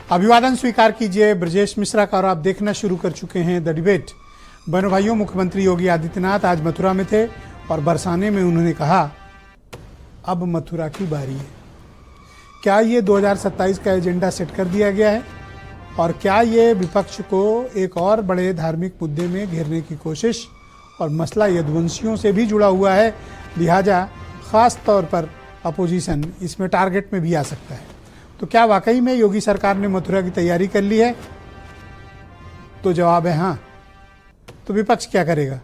अभिवादन स्वीकार कीजिए ब्रजेश मिश्रा का। और आप देखना शुरू कर चुके हैं द डिबेट। बहनों भाइयों, मुख्यमंत्री योगी आदित्यनाथ आज मथुरा में थे और बरसाने में उन्होंने कहा अब मथुरा की बारी है। क्या ये 2027 का एजेंडा सेट कर दिया गया है और क्या ये विपक्ष को एक और बड़े धार्मिक मुद्दे में घेरने की कोशिश, और मसला यदुवंशियों से भी जुड़ा हुआ है, लिहाजा ख़ास तौर पर अपोजिशन इसमें टारगेट में भी आ सकता है। तो क्या वाकई में योगी सरकार ने मथुरा की तैयारी कर ली है? तो जवाब है हाँ। तो विपक्ष क्या करेगा?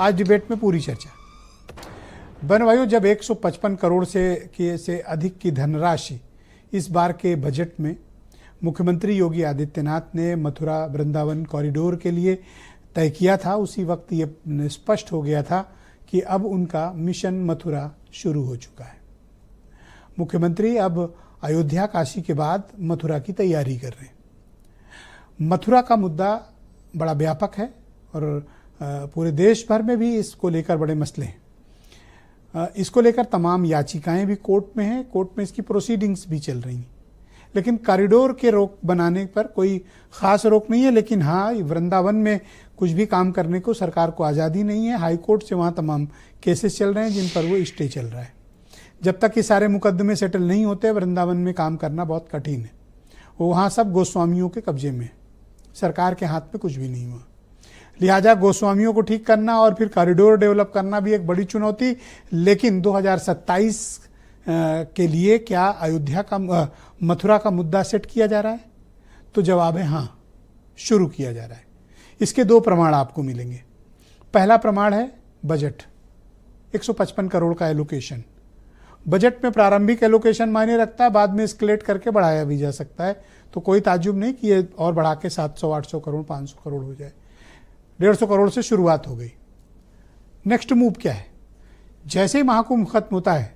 आज डिबेट में पूरी चर्चा। बहनों भाइयों, जब 155 करोड़ से अधिक की धनराशि इस बार के बजट में मुख्यमंत्री योगी आदित्यनाथ ने मथुरा वृंदावन कॉरिडोर के लिए तय किया था, उसी वक्त ये स्पष्ट हो गया था कि अब उनका मिशन मथुरा शुरू हो चुका है। मुख्यमंत्री अब अयोध्या काशी के बाद मथुरा की तैयारी कर रहे हैं। मथुरा का मुद्दा बड़ा व्यापक है और पूरे देश भर में भी इसको लेकर बड़े मसले हैं। इसको लेकर तमाम याचिकाएं भी कोर्ट में हैं, कोर्ट में इसकी प्रोसीडिंग्स भी चल रही हैं। लेकिन कॉरिडोर के रोक बनाने पर कोई ख़ास रोक नहीं है। लेकिन हाँ, वृंदावन में कुछ भी काम करने को सरकार को आज़ादी नहीं है। हाई कोर्ट से वहाँ तमाम केसेस चल रहे हैं जिन पर वो स्टे चल रहा है। जब तक ये सारे मुकदमे सेटल नहीं होते, वृंदावन में काम करना बहुत कठिन है। वो वहाँ सब गोस्वामियों के कब्जे में है, सरकार के हाथ में कुछ भी नहीं हुआ। लिहाजा गोस्वामियों को ठीक करना और फिर कॉरिडोर डेवलप करना भी एक बड़ी चुनौती। लेकिन 2027 के लिए क्या अयोध्या का मथुरा का मुद्दा सेट किया जा रहा है? तो जवाब है हाँ, शुरू किया जा रहा है। इसके दो प्रमाण आपको मिलेंगे। पहला प्रमाण है बजट, 155 करोड़ का एलोकेशन। बजट में प्रारंभिक एलोकेशन मायने रखता है, बाद में एस्केलेट करके बढ़ाया भी जा सकता है। तो कोई ताज्जुब नहीं कि ये और बढ़ा के 700, 800 करोड़, 500 करोड़ हो जाए। 150 करोड़ से शुरुआत हो गई। नेक्स्ट मूव क्या है? जैसे ही महाकुंभ खत्म होता है,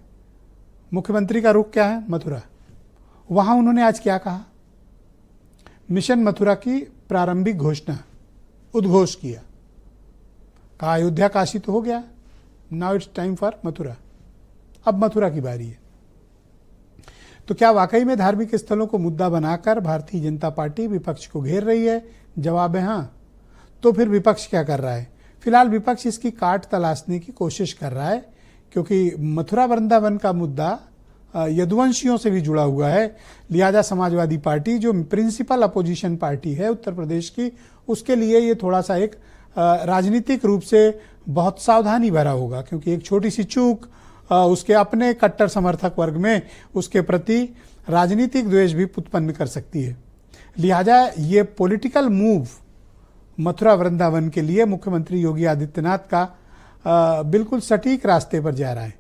मुख्यमंत्री का रुख क्या है? मथुरा। वहां उन्होंने आज क्या कहा? मिशन मथुरा की प्रारंभिक घोषणा, उद्घोष किया। कहा अयोध्या काशी तो हो गया, now it's time for Mathura. अब मथुरा की बारी है। तो क्या वाकई में धार्मिक स्थलों को मुद्दा बनाकर भारतीय जनता पार्टी विपक्ष को घेर रही है? जवाब है हाँ। तो फिर विपक्ष क्या कर रहा है? फिलहाल विपक्ष इसकी काट तलाशने की कोशिश कर रहा है, क्योंकि मथुरा वृंदावन का मुद्दा यदुवंशियों से भी जुड़ा हुआ है। लिहाजा समाजवादी पार्टी, जो प्रिंसिपल अपोजिशन पार्टी है उत्तर प्रदेश की, उसके लिए ये थोड़ा सा एक राजनीतिक रूप से बहुत सावधानी भरा होगा, क्योंकि एक छोटी सी चूक उसके अपने कट्टर समर्थक वर्ग में उसके प्रति राजनीतिक द्वेष भी उत्पन्न कर सकती है। लिहाजा ये पॉलिटिकल मूव मथुरा वृंदावन के लिए मुख्यमंत्री योगी आदित्यनाथ का बिल्कुल सटीक रास्ते पर जा रहा है।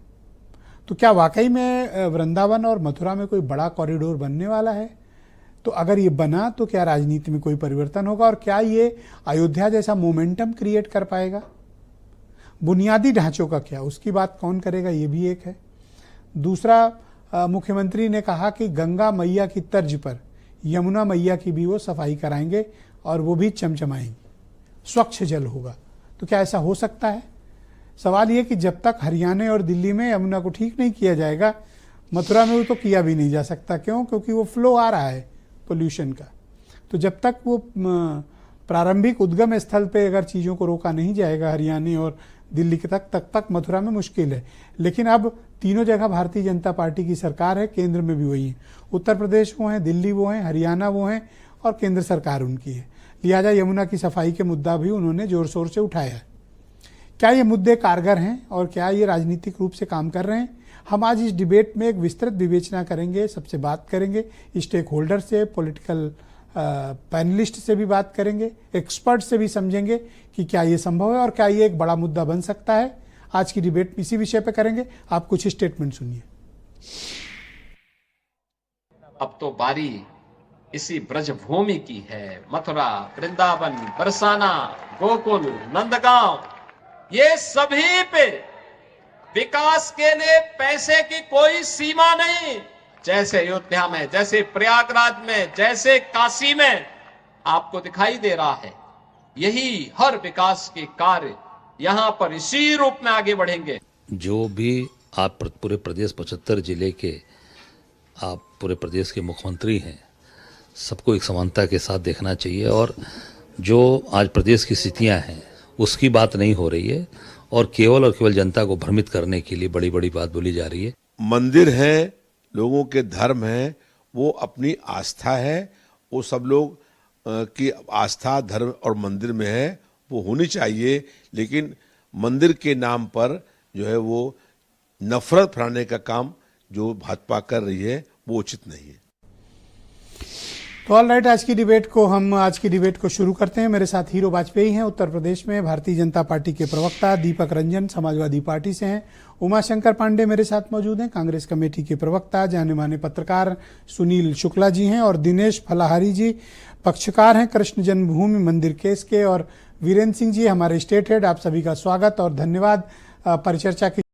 तो क्या वाकई में वृंदावन और मथुरा में कोई बड़ा कॉरिडोर बनने वाला है? तो अगर ये बना तो क्या राजनीति में कोई परिवर्तन होगा और क्या ये अयोध्या जैसा मोमेंटम क्रिएट कर पाएगा? बुनियादी ढांचों का क्या, उसकी बात कौन करेगा? ये भी एक है। दूसरा, मुख्यमंत्री ने कहा कि गंगा मैया की तर्ज पर यमुना मैया की भी वो सफाई कराएंगे और वो भी चमचमाएंगे, स्वच्छ जल होगा। तो क्या ऐसा हो सकता है? सवाल ये कि जब तक हरियाणा और दिल्ली में यमुना को ठीक नहीं किया जाएगा, मथुरा में वो तो किया भी नहीं जा सकता। क्यों? क्योंकि वो फ्लो आ रहा है पोल्यूशन का। तो जब तक वो प्रारंभिक उद्गम स्थल पे अगर चीज़ों को रोका नहीं जाएगा हरियाणा और दिल्ली के तक मथुरा में मुश्किल है। लेकिन अब तीनों जगह भारतीय जनता पार्टी की सरकार है, केंद्र में भी वही है। उत्तर प्रदेश वो हैं, दिल्ली वो हैं, हरियाणा वो हैं और केंद्र सरकार उनकी है। लिहाजा यमुना की सफाई के मुद्दा भी उन्होंने जोर शोर से उठाया है। क्या ये मुद्दे कारगर हैं और क्या ये राजनीतिक रूप से काम कर रहे हैं? हम आज इस डिबेट में एक विस्तृत विवेचना करेंगे, सबसे बात करेंगे, स्टेक होल्डर से, पॉलिटिकल पैनलिस्ट से भी बात करेंगे, एक्सपर्ट से भी समझेंगे कि क्या ये संभव है और क्या ये एक बड़ा मुद्दा बन सकता है। आज की डिबेट इसी विषय पे करेंगे। आप कुछ स्टेटमेंट सुनिए। अब तो बारी इसी ब्रजभूमि की है। मथुरा, वृंदावन, बरसाना, गोकुल, नंदगांव, ये सभी पे विकास के लिए पैसे की कोई सीमा नहीं। जैसे अयोध्या में, जैसे प्रयागराज में, जैसे काशी में आपको दिखाई दे रहा है, यही हर विकास के कार्य यहां पर इसी रूप में आगे बढ़ेंगे। जो भी आप पूरे प्रदेश 75 जिले के आप पूरे प्रदेश के मुख्यमंत्री हैं, सबको एक समानता के साथ देखना चाहिए। और जो आज प्रदेश की स्थितियां हैं उसकी बात नहीं हो रही है और केवल जनता को भ्रमित करने के लिए बड़ी बड़ी बात बोली जा रही है। मंदिर है, लोगों के धर्म है, वो अपनी आस्था है, वो सब लोग की आस्था धर्म और मंदिर में है, वो होनी चाहिए। लेकिन मंदिर के नाम पर जो है वो नफरत फैलाने का काम जो भाजपा कर रही है वो उचित नहीं है। तो ऑल राइट, आज की डिबेट को शुरू करते हैं। मेरे साथ हीरो वाजपेयी हैं, उत्तर प्रदेश में भारतीय जनता पार्टी के प्रवक्ता। दीपक रंजन समाजवादी पार्टी से हैं। उमाशंकर पांडे मेरे साथ मौजूद हैं, कांग्रेस कमेटी के प्रवक्ता। जाने माने पत्रकार सुनील शुक्ला जी हैं और दिनेश फलाहारी जी पक्षकार हैं कृष्ण जन्मभूमि मंदिर केस के। और वीरेंद्र सिंह जी हमारे स्टेट हेड। आप सभी का स्वागत और धन्यवाद परिचर्चा की